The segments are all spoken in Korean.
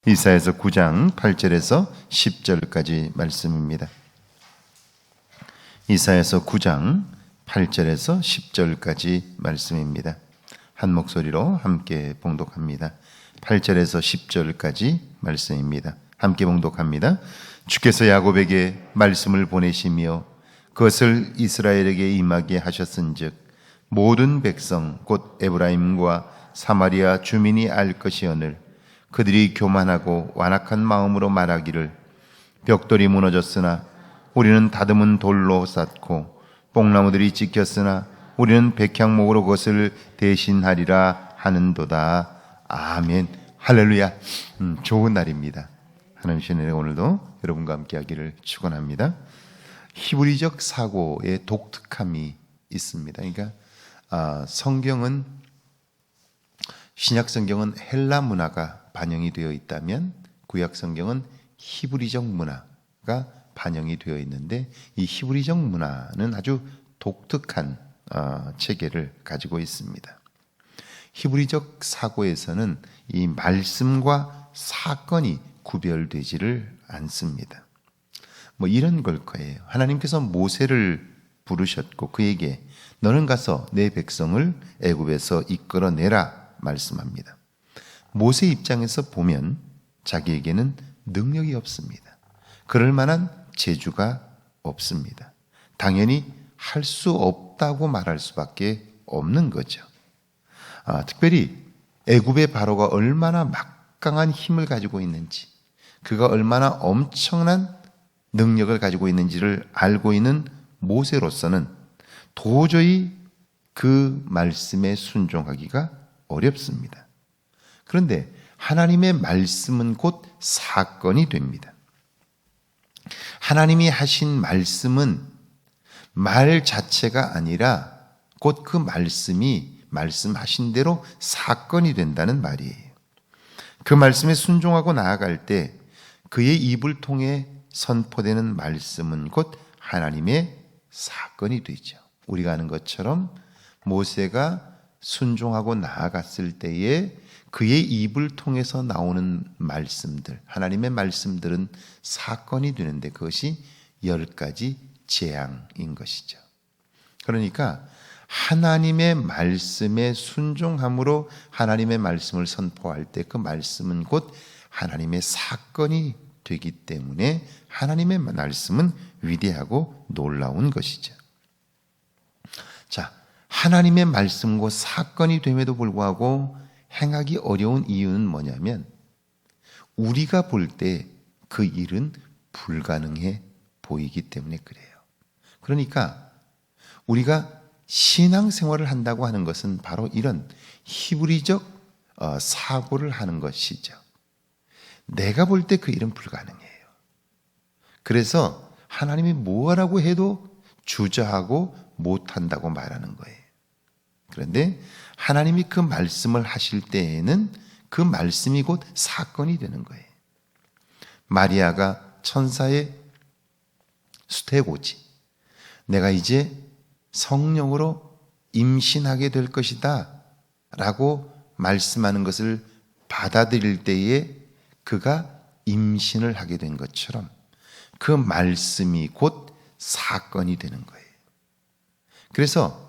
이사야서 9장 8절에서 10절까지 말씀입니다. 이사야서 9장 8절에서 10절까지 말씀입니다. 한 목소리로 함께 봉독합니다. 8절에서 10절까지 말씀입니다. 함께 봉독합니다. 주께서 야곱에게 말씀을 보내시며 그것을 이스라엘에게 임하게 하셨은즉 모든 백성 곧 에브라임과 사마리아 주민이 알 것이오늘 그들이 교만하고 완악한 마음으로 말하기를 벽돌이 무너졌으나 우리는 다듬은 돌로 쌓고 뽕나무들이 찍혔으나 우리는 백향목으로 그것을 대신하리라 하는도다. 아멘. 할렐루야. 좋은 날입니다. 하나님 신의 오늘도 여러분과 함께 하기를 축원합니다. 히브리적 사고의 독특함이 있습니다. 그러니까 성경은 신약 성경은 헬라 문화가 반영이 되어 있다면 구약 성경은 히브리적 문화가 반영이 되어 있는데 이 히브리적 문화는 아주 독특한 체계를 가지고 있습니다. 히브리적 사고에서는 이 말씀과 사건이 구별되지를 않습니다. 이런 걸 거예요. 하나님께서 모세를 부르셨고 그에게 너는 가서 내 백성을 애굽에서 이끌어내라 말씀합니다. 모세 입장에서 보면 자기에게는 능력이 없습니다. 그럴 만한 재주가 없습니다. 당연히 할 수 없다고 말할 수밖에 없는 거죠. 특별히 애굽의 바로가 얼마나 막강한 힘을 가지고 있는지, 그가 얼마나 엄청난 능력을 가지고 있는지를 알고 있는 모세로서는 도저히 그 말씀에 순종하기가 어렵습니다. 그런데 하나님의 말씀은 곧 사건이 됩니다. 하나님이 하신 말씀은 말 자체가 아니라 곧 그 말씀이 말씀하신 대로 사건이 된다는 말이에요. 그 말씀에 순종하고 나아갈 때 그의 입을 통해 선포되는 말씀은 곧 하나님의 사건이 되죠. 우리가 아는 것처럼 모세가 순종하고 나아갔을 때에 그의 입을 통해서 나오는 말씀들, 하나님의 말씀들은 사건이 되는데 그것이 10가지 재앙인 것이죠. 그러니까 하나님의 말씀에 순종함으로 하나님의 말씀을 선포할 때 그 말씀은 곧 하나님의 사건이 되기 때문에 하나님의 말씀은 위대하고 놀라운 것이죠. 자, 하나님의 말씀과 사건이 됨에도 불구하고 행하기 어려운 이유는 뭐냐면 우리가 볼 때 그 일은 불가능해 보이기 때문에 그래요. 그러니까 우리가 신앙생활을 한다고 하는 것은 바로 이런 히브리적 사고를 하는 것이죠. 내가 볼 때 그 일은 불가능해요. 그래서 하나님이 뭐라고 해도 주저하고 못한다고 말하는 거예요. 그런데 하나님이 그 말씀을 하실 때에는 그 말씀이 곧 사건이 되는 거예요. 마리아가 천사의 수태고지, 내가 이제 성령으로 임신하게 될 것이다 라고 말씀하는 것을 받아들일 때에 그가 임신을 하게 된 것처럼 그 말씀이 곧 사건이 되는 거예요. 그래서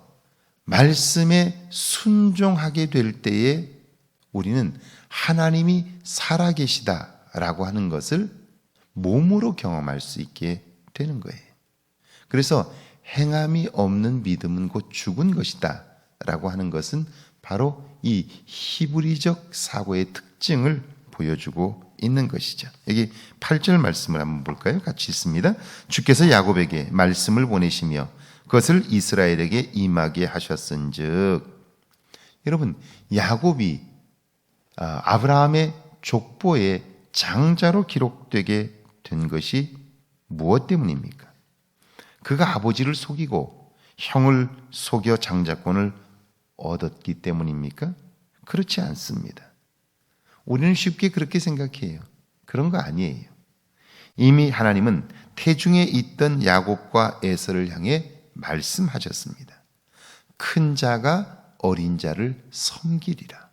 말씀에 순종하게 될 때에 우리는 하나님이 살아계시다라고 하는 것을 몸으로 경험할 수 있게 되는 거예요. 그래서 행함이 없는 믿음은 곧 죽은 것이다 라고 하는 것은 바로 이 히브리적 사고의 특징을 보여주고 있는 것이죠. 여기 8절 말씀을 한번 볼까요? 같이 읽습니다. 주께서 야곱에게 말씀을 보내시며 그것을 이스라엘에게 임하게 하셨은즉. 여러분, 야곱이 아브라함의 족보의 장자로 기록되게 된 것이 무엇 때문입니까? 그가 아버지를 속이고 형을 속여 장자권을 얻었기 때문입니까? 그렇지 않습니다. 우리는 쉽게 그렇게 생각해요. 그런 거 아니에요. 이미 하나님은 태중에 있던 야곱과 에서를 향해 말씀하셨습니다. 큰 자가 어린 자를 섬기리라.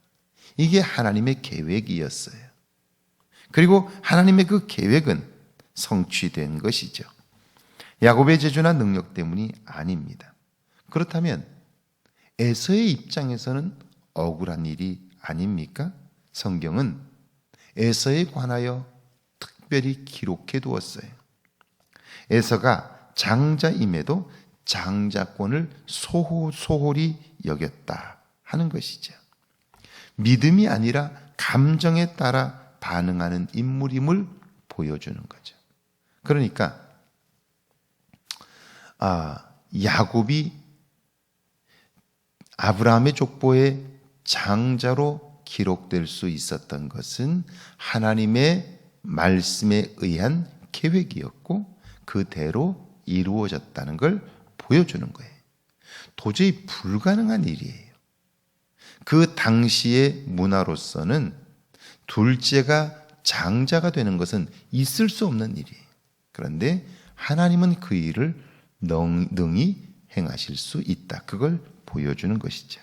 이게 하나님의 계획이었어요. 그리고 하나님의 그 계획은 성취된 것이죠. 야곱의 재주나 능력 때문이 아닙니다. 그렇다면 에서의 입장에서는 억울한 일이 아닙니까? 성경은 에서에 관하여 특별히 기록해 두었어요. 에서가 장자임에도 장자권을 소홀히 여겼다 하는 것이죠. 믿음이 아니라 감정에 따라 반응하는 인물임을 보여주는 거죠. 그러니까 야곱이 아브라함의 족보의 장자로 기록될 수 있었던 것은 하나님의 말씀에 의한 계획이었고 그대로 이루어졌다는 걸 보여주는 거예요. 도저히 불가능한 일이에요. 그 당시의 문화로서는 둘째가 장자가 되는 것은 있을 수 없는 일이에요. 그런데 하나님은 그 일을 능히 행하실 수 있다. 그걸 보여주는 것이죠.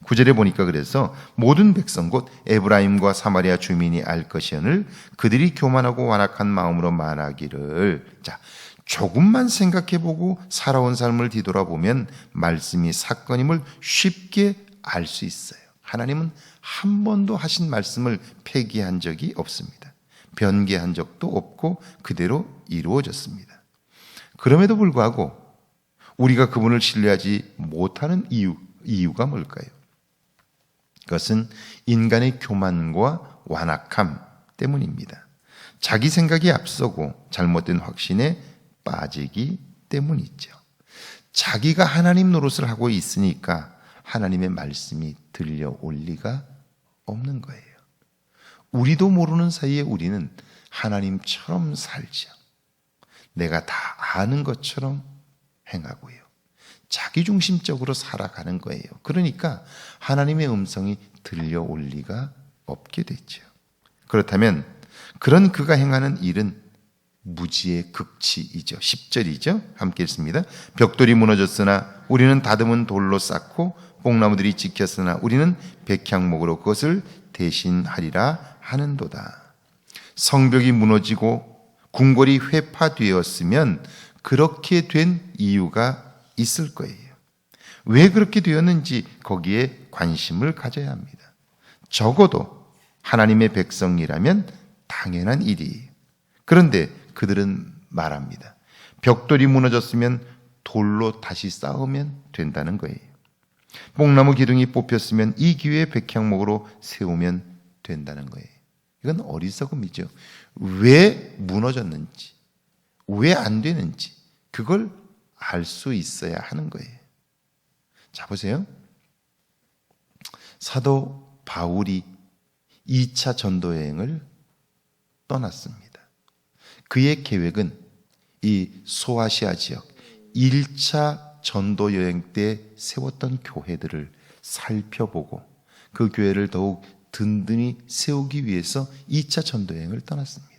9절에 보니까 그래서 모든 백성 곧 에브라임과 사마리아 주민이 알 것이오늘 그들이 교만하고 완악한 마음으로 말하기를. 자, 조금만 생각해보고 살아온 삶을 뒤돌아보면 말씀이 사건임을 쉽게 알 수 있어요. 하나님은 한 번도 하신 말씀을 폐기한 적이 없습니다. 변개한 적도 없고 그대로 이루어졌습니다. 그럼에도 불구하고 우리가 그분을 신뢰하지 못하는 이유가 뭘까요? 그것은 인간의 교만과 완악함 때문입니다. 자기 생각이 앞서고 잘못된 확신에 빠지기 때문이죠. 자기가 하나님 노릇을 하고 있으니까 하나님의 말씀이 들려올 리가 없는 거예요. 우리도 모르는 사이에 우리는 하나님처럼 살죠. 내가 다 아는 것처럼 행하고요. 자기중심적으로 살아가는 거예요. 그러니까 하나님의 음성이 들려올 리가 없게 되죠. 그렇다면 그런 그가 행하는 일은 무지의 극치이죠. 10절이죠. 함께 읽습니다. 벽돌이 무너졌으나 우리는 다듬은 돌로 쌓고 뽕나무들이 지켰으나 우리는 백향목으로 그것을 대신하리라 하는도다. 성벽이 무너지고 궁궐이 회파되었으면 그렇게 된 이유가 있을 거예요. 왜 그렇게 되었는지 거기에 관심을 가져야 합니다. 적어도 하나님의 백성이라면 당연한 일이에요. 그런데 그들은 말합니다. 벽돌이 무너졌으면 돌로 다시 쌓으면 된다는 거예요. 뽕나무 기둥이 뽑혔으면 이 기회에 백향목으로 세우면 된다는 거예요. 이건 어리석음이죠. 왜 무너졌는지, 왜 안 되는지 그걸 알 수 있어야 하는 거예요. 자, 보세요. 사도 바울이 2차 전도 여행을 떠났습니다. 그의 계획은 이 소아시아 지역 1차 전도 여행 때 세웠던 교회들을 살펴보고 그 교회를 더욱 든든히 세우기 위해서 2차 전도 여행을 떠났습니다.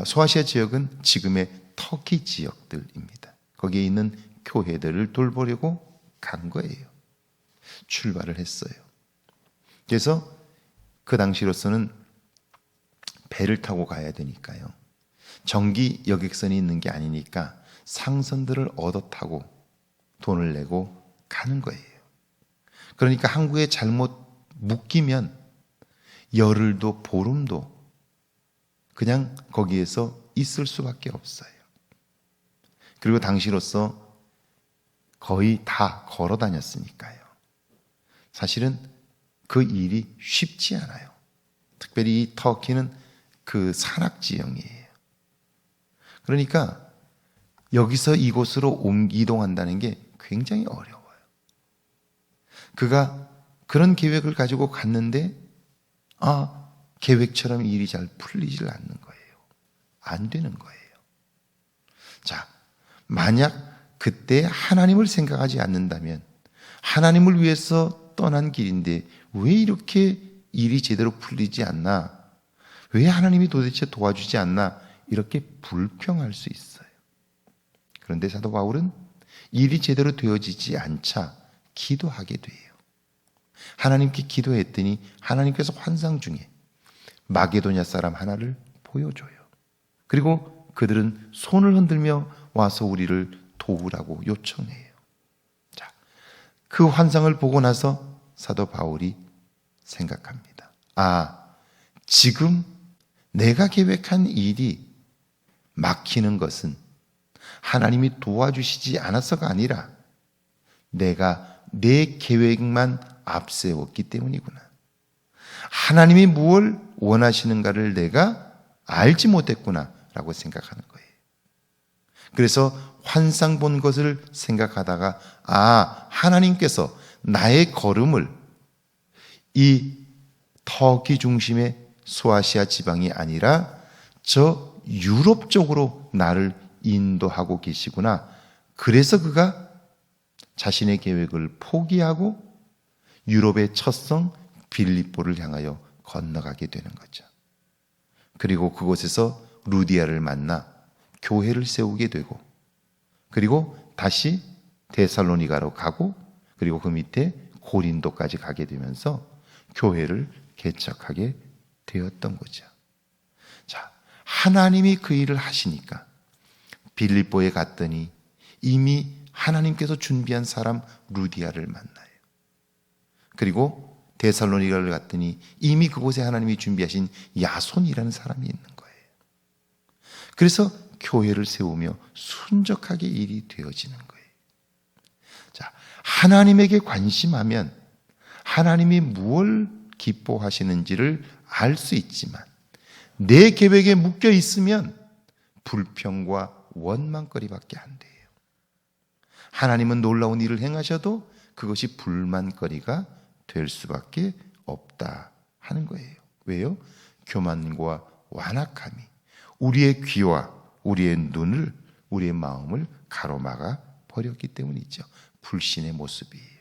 소아시아 지역은 지금의 터키 지역들입니다. 거기에 있는 교회들을 돌보려고 간 거예요. 출발을 했어요. 그래서 그 당시로서는 배를 타고 가야 되니까요. 전기 여객선이 있는 게 아니니까 상선들을 얻어 타고 돈을 내고 가는 거예요. 그러니까 항구에 잘못 묶이면 열흘도 보름도 그냥 거기에서 있을 수밖에 없어요. 그리고 당시로서 거의 다 걸어 다녔으니까요. 사실은 그 일이 쉽지 않아요. 특별히 이 터키는 그 산악 지형이에요. 그러니까 여기서 이곳으로 이동한다는 게 굉장히 어려워요. 그가 그런 계획을 가지고 갔는데 계획처럼 일이 잘 풀리질 않는 거예요. 안 되는 거예요. 자, 만약 그때 하나님을 생각하지 않는다면 하나님을 위해서 떠난 길인데 왜 이렇게 일이 제대로 풀리지 않나? 왜 하나님이 도대체 도와주지 않나? 이렇게 불평할 수 있어요. 그런데 사도 바울은 일이 제대로 되어지지 않자 기도하게 돼요. 하나님께 기도했더니 하나님께서 환상 중에 마게도냐 사람 하나를 보여줘요. 그리고 그들은 손을 흔들며 와서 우리를 도우라고 요청해요. 자, 그 환상을 보고 나서 사도 바울이 생각합니다. 지금 내가 계획한 일이 막히는 것은 하나님이 도와주시지 않아서가 아니라 내가 내 계획만 앞세웠기 때문이구나. 하나님이 무엇을 원하시는가를 내가 알지 못했구나 라고 생각하는 거예요. 그래서 환상 본 것을 생각하다가 하나님께서 나의 걸음을 이 터키 중심의 소아시아 지방이 아니라 저 유럽 쪽으로 나를 인도하고 계시구나. 그래서 그가 자신의 계획을 포기하고 유럽의 첫 성 빌립보를 향하여 건너가게 되는 거죠. 그리고 그곳에서 루디아를 만나 교회를 세우게 되고, 그리고 다시 데살로니가로 가고, 그리고 그 밑에 고린도까지 가게 되면서 교회를 개척하게 되었던 거죠. 자, 하나님이 그 일을 하시니까 빌립보에 갔더니 이미 하나님께서 준비한 사람 루디아를 만나요. 그리고 데살로니가를 갔더니 이미 그곳에 하나님이 준비하신 야손이라는 사람이 있는 거예요. 그래서 교회를 세우며 순적하게 일이 되어지는 거예요. 자, 하나님에게 관심하면 하나님이 무엇을 기뻐하시는지를 알 수 있지만 내 계획에 묶여 있으면 불평과 원망거리밖에 안 돼요. 하나님은 놀라운 일을 행하셔도 그것이 불만거리가 될 수밖에 없다 하는 거예요. 왜요? 교만과 완악함이 우리의 귀와 우리의 눈을, 우리의 마음을 가로막아 버렸기 때문이죠. 불신의 모습이에요.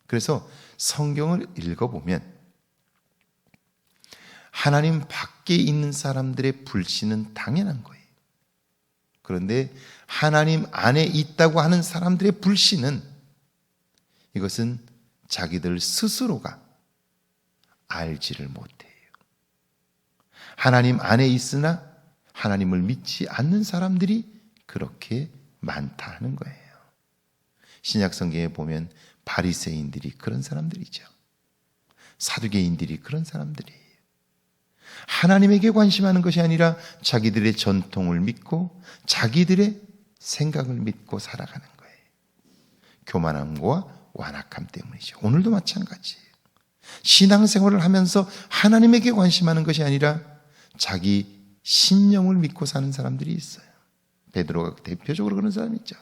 그래서 성경을 읽어보면 하나님 밖에 있는 사람들의 불신은 당연한 거예요. 그런데 하나님 안에 있다고 하는 사람들의 불신은, 이것은 자기들 스스로가 알지를 못해요. 하나님 안에 있으나 하나님을 믿지 않는 사람들이 그렇게 많다 하는 거예요. 신약 성경에 보면 바리새인들이 그런 사람들이죠. 사두개인들이 그런 사람들이에요. 하나님에게 관심하는 것이 아니라 자기들의 전통을 믿고 자기들의 생각을 믿고 살아가는 거예요. 교만함과 완악함 때문이죠. 오늘도 마찬가지예요. 신앙생활을 하면서 하나님에게 관심하는 것이 아니라 자기 신념을 믿고 사는 사람들이 있어요. 베드로가 대표적으로 그런 사람이죠.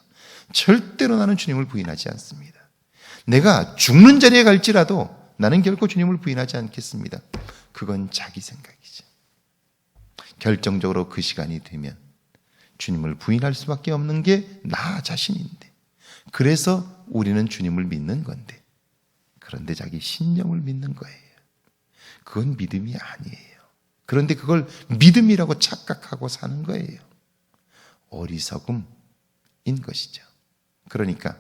절대로 나는 주님을 부인하지 않습니다. 내가 죽는 자리에 갈지라도 나는 결코 주님을 부인하지 않겠습니다. 그건 자기 생각이죠. 결정적으로 그 시간이 되면 주님을 부인할 수밖에 없는 게 나 자신인데, 그래서 우리는 주님을 믿는 건데, 그런데 자기 신념을 믿는 거예요. 그건 믿음이 아니에요. 그런데 그걸 믿음이라고 착각하고 사는 거예요. 어리석음인 것이죠. 그러니까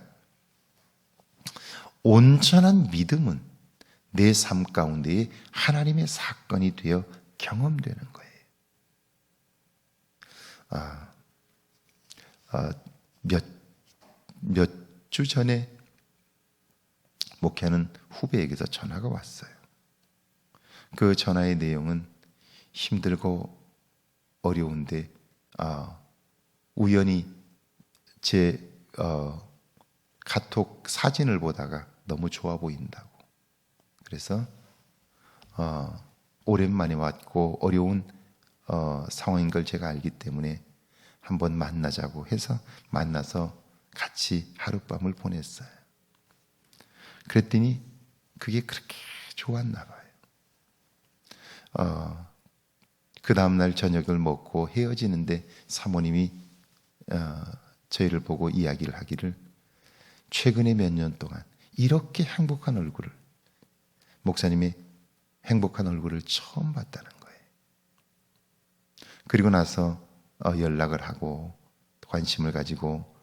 온전한 믿음은 내 삶 가운데에 하나님의 사건이 되어 경험되는 거예요. 몇 주 전에 목회하는 후배에게서 전화가 왔어요. 그 전화의 내용은 힘들고 어려운데 우연히 제 카톡 사진을 보다가 너무 좋아 보인다고. 그래서 오랜만에 왔고 어려운 상황인 걸 제가 알기 때문에 한번 만나자고 해서 만나서 같이 하룻밤을 보냈어요. 그랬더니 그게 그렇게 좋았나 봐요. 그 다음날 저녁을 먹고 헤어지는데 사모님이 저희를 보고 이야기를 하기를, 최근에 몇 년 동안 이렇게 행복한 얼굴을, 목사님의 행복한 얼굴을 처음 봤다는 거예요. 그리고 나서 연락을 하고 관심을 가지고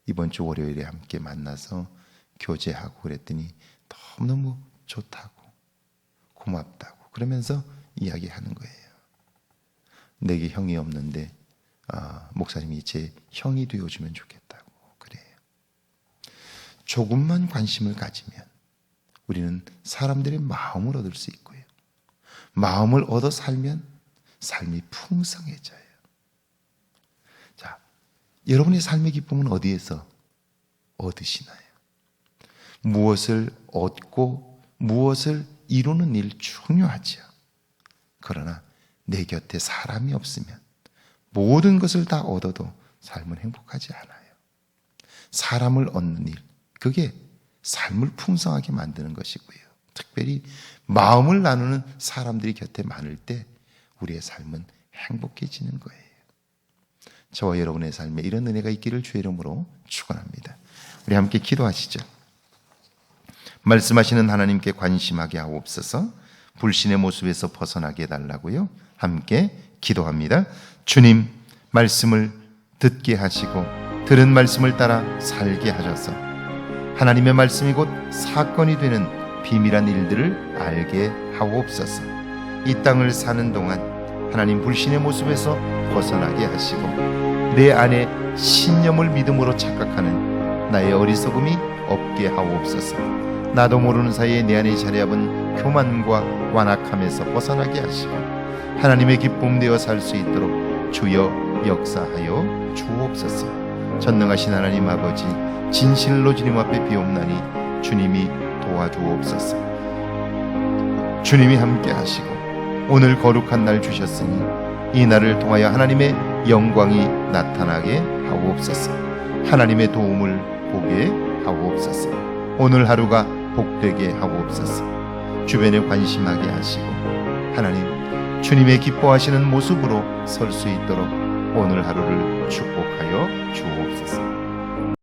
이번 주 월요일에 함께 만나서 교제하고 그랬더니 너무너무 좋다고 고맙다고 그러면서 이야기하는 거예요. 내게 형이 없는데 목사님이 제 형이 되어주면 좋겠다고 그래요. 조금만 관심을 가지면 우리는 사람들의 마음을 얻을 수 있고요. 마음을 얻어 살면 삶이 풍성해져요. 자, 여러분의 삶의 기쁨은 어디에서 얻으시나요? 무엇을 얻고 무엇을 이루는 일 중요하죠. 그러나 내 곁에 사람이 없으면 모든 것을 다 얻어도 삶은 행복하지 않아요. 사람을 얻는 일, 그게 삶을 풍성하게 만드는 것이고요. 특별히 마음을 나누는 사람들이 곁에 많을 때 우리의 삶은 행복해지는 거예요. 저와 여러분의 삶에 이런 은혜가 있기를 주의 이름으로 축원합니다. 우리 함께 기도하시죠. 말씀하시는 하나님께 관심하게 하옵소서. 불신의 모습에서 벗어나게 해달라고요. 함께 기도합니다. 주님, 말씀을 듣게 하시고 들은 말씀을 따라 살게 하셔서 하나님의 말씀이 곧 사건이 되는 비밀한 일들을 알게 하옵소서. 이 땅을 사는 동안 하나님 불신의 모습에서 벗어나게 하시고 내 안에 신념을 믿음으로 착각하는 나의 어리석음이 없게 하옵소서. 나도 모르는 사이에 내 안에 자리잡은 교만과 완악함에서 벗어나게 하시고 하나님의 기쁨 되어 살 수 있도록 주여 역사하여 주옵소서. 전능하신 하나님 아버지, 진실로 주님 앞에 비옵나니 주님이 도와주옵소서. 주님이 함께 하시고 오늘 거룩한 날 주셨으니 이 날을 통하여 하나님의 영광이 나타나게 하옵소서. 하나님의 도움을 보게 하옵소서. 오늘 하루가 복되게 하옵소서. 주변에 관심하게 하시고 하나님 주님의 기뻐하시는 모습으로 설 수 있도록 오늘 하루를 축복하여 주옵소서.